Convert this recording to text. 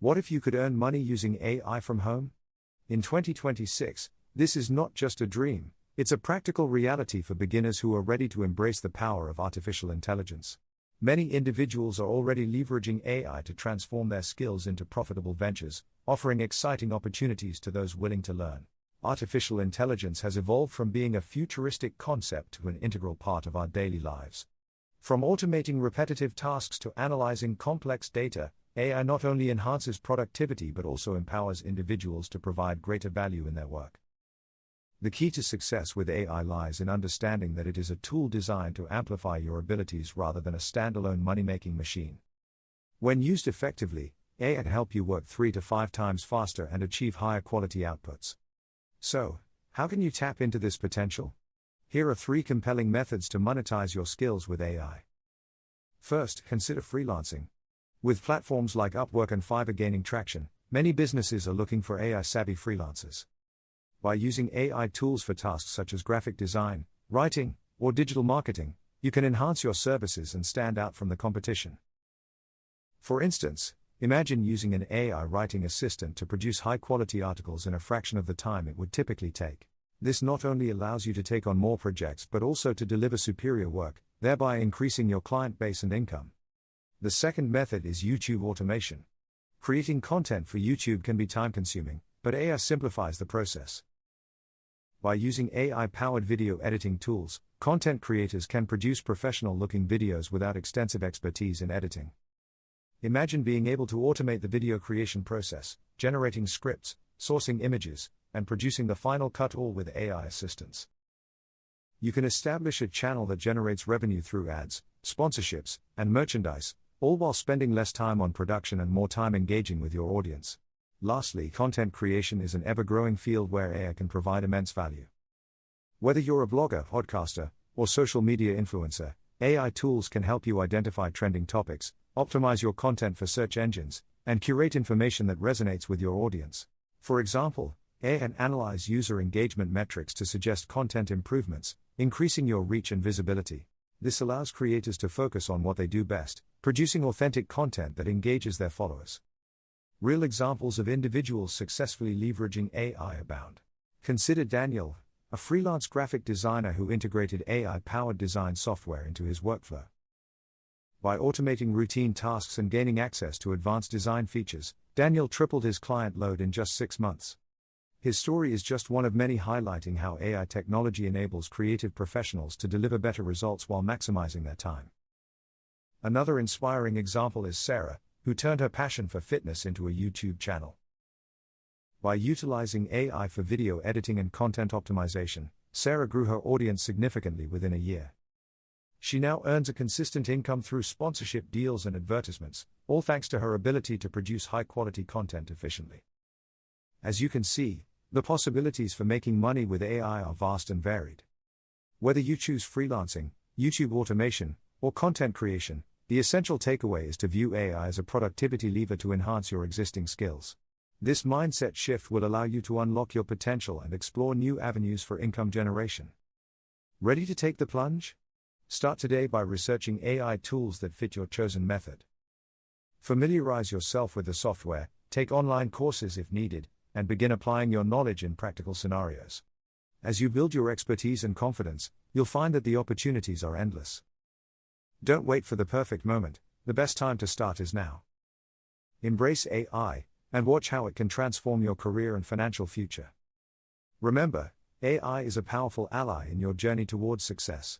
What if you could earn money using AI from home? In 2026, this is not just a dream, it's a practical reality for beginners who are ready to embrace the power of artificial intelligence. Many individuals are already leveraging AI to transform their skills into profitable ventures, offering exciting opportunities to those willing to learn. Artificial intelligence has evolved from being a futuristic concept to an integral part of our daily lives. From automating repetitive tasks to analyzing complex data, AI not only enhances productivity but also empowers individuals to provide greater value in their work. The key to success with AI lies in understanding that it is a tool designed to amplify your abilities rather than a standalone money-making machine. When used effectively, AI can help you work 3 to 5 times faster and achieve higher quality outputs. So, how can you tap into this potential? Here are 3 compelling methods to monetize your skills with AI. First, consider freelancing. With platforms like Upwork and Fiverr gaining traction, many businesses are looking for AI-savvy freelancers. By using AI tools for tasks such as graphic design, writing, or digital marketing, you can enhance your services and stand out from the competition. For instance, imagine using an AI writing assistant to produce high-quality articles in a fraction of the time it would typically take. This not only allows you to take on more projects but also to deliver superior work, thereby increasing your client base and income. The second method is YouTube automation. Creating content for YouTube can be time-consuming, but AI simplifies the process. By using AI-powered video editing tools, content creators can produce professional-looking videos without extensive expertise in editing. Imagine being able to automate the video creation process, generating scripts, sourcing images, and producing the final cut, all with AI assistance. You can establish a channel that generates revenue through ads, sponsorships, and merchandise, all while spending less time on production and more time engaging with your audience. Lastly, content creation is an ever-growing field where AI can provide immense value. Whether you're a blogger, podcaster, or social media influencer, AI tools can help you identify trending topics, optimize your content for search engines, and curate information that resonates with your audience. For example, AI can analyze user engagement metrics to suggest content improvements, increasing your reach and visibility. This allows creators to focus on what they do best, producing authentic content that engages their followers. Real examples of individuals successfully leveraging AI abound. Consider Daniel, a freelance graphic designer who integrated AI-powered design software into his workflow. By automating routine tasks and gaining access to advanced design features, Daniel tripled his client load in just 6 months. His story is just one of many highlighting how AI technology enables creative professionals to deliver better results while maximizing their time. Another inspiring example is Sarah, who turned her passion for fitness into a YouTube channel. By utilizing AI for video editing and content optimization, Sarah grew her audience significantly within a year. She now earns a consistent income through sponsorship deals and advertisements, all thanks to her ability to produce high-quality content efficiently. As you can see, the possibilities for making money with AI are vast and varied. Whether you choose freelancing, YouTube automation, or content creation, the essential takeaway is to view AI as a productivity lever to enhance your existing skills. This mindset shift will allow you to unlock your potential and explore new avenues for income generation. Ready to take the plunge? Start today by researching AI tools that fit your chosen method. Familiarize yourself with the software, take online courses if needed, and begin applying your knowledge in practical scenarios. As you build your expertise and confidence, you'll find that the opportunities are endless. Don't wait for the perfect moment, the best time to start is now. Embrace AI, and watch how it can transform your career and financial future. Remember, AI is a powerful ally in your journey towards success.